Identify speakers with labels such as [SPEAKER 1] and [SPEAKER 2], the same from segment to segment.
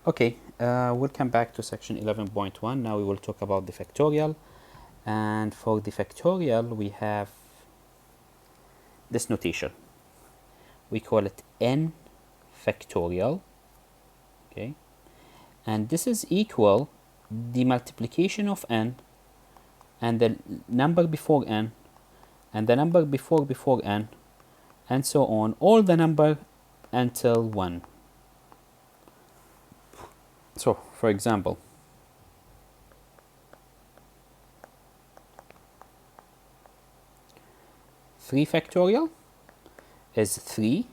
[SPEAKER 1] Okay, we'll come back to section 11.1. Now we will talk about the factorial. And for the factorial, we have this notation. We call it n factorial. Okay, and this is equal the multiplication of n and the number before n and the number before n and so on, all the number until 1. So, for example, 3 factorial is 3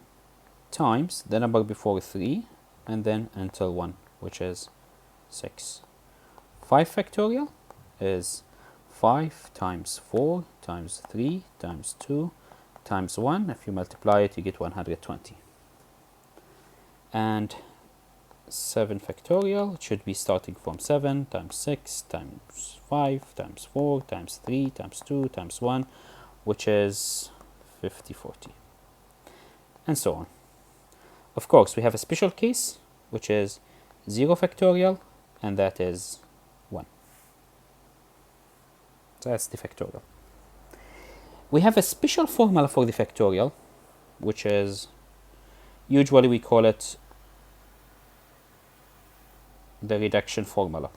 [SPEAKER 1] times the number before 3 and then until 1, which is 6. 5 factorial is 5 times 4 times 3 times 2 times 1. If you multiply it, you get 120. And 7 factorial, it should be starting from 7 times 6 times 5 times 4 times 3 times 2 times 1, which is 50, 40, and so on. Of course, we have a special case, which is 0 factorial, and that is 1. So that's the factorial. We have a special formula for the factorial, which is, usually we call it the reduction formula.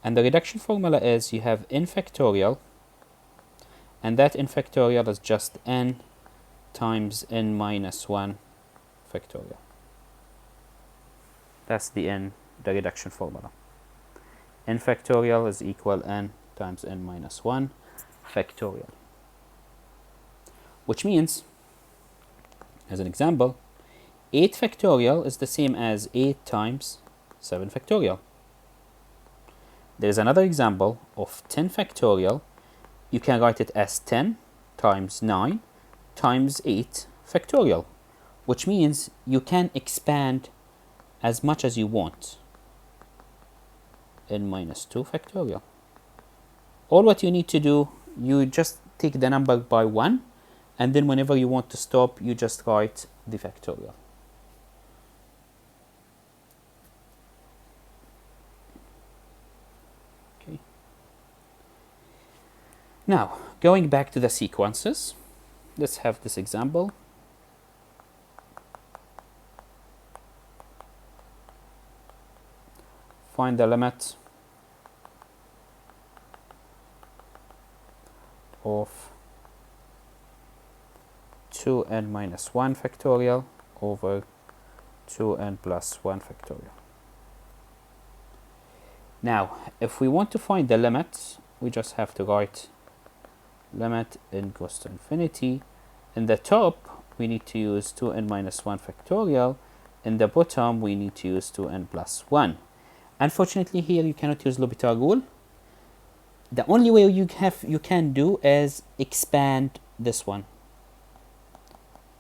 [SPEAKER 1] And the reduction formula is you have n factorial, and that n factorial is just n times n minus 1 factorial. That's the reduction formula. N factorial is equal n times n minus 1 factorial. Which means, as an example, 8 factorial is the same as 8 times 7 factorial. There's another example of 10 factorial. You can write it as 10 times 9 times 8 factorial, which means you can expand as much as you want. N minus 2 factorial. All what you need to do, you just take the number by 1, and then whenever you want to stop, you just write the factorial. Okay. Now, going back to the sequences, let's have this example. Find the limit of 2n minus 1 factorial over 2n plus 1 factorial. Now, if we want to find the limit, we just have to write limit n goes to infinity. In the top, we need to use 2n minus 1 factorial. In the bottom, we need to use 2n plus 1. Unfortunately, here you cannot use L'Hopital rule. The only way you can do is expand this one.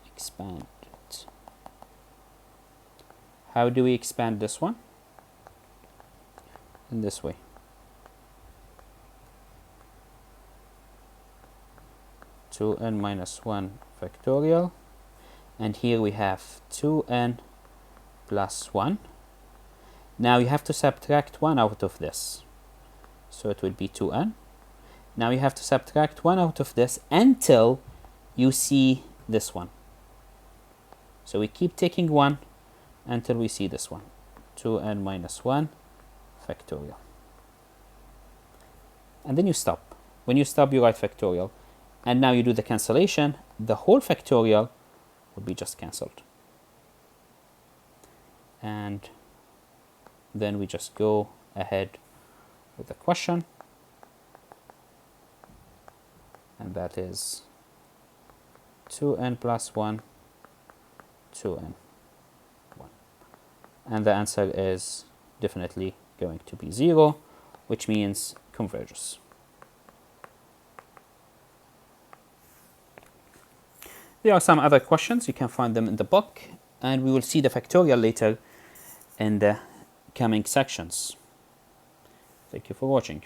[SPEAKER 1] Expand it. How do we expand this one? In this way. To n minus 1 factorial, and here we have 2n plus 1. Now you have to subtract 1 out of this, so it will be 2n. Now you have to subtract 1 out of this until you see this one. So we keep taking 1 until we see this one, 2n minus 1 factorial. And then you stop. When you stop, you write factorial. And now you do the cancellation. The whole factorial will be just cancelled. And then we just go ahead with the question. And that is 2n plus 1, 2n, 1. And the answer is definitely going to be 0, which means converges. There are some other questions. You can find them in the book, and we will see the factorial later in the coming sections. Thank you for watching.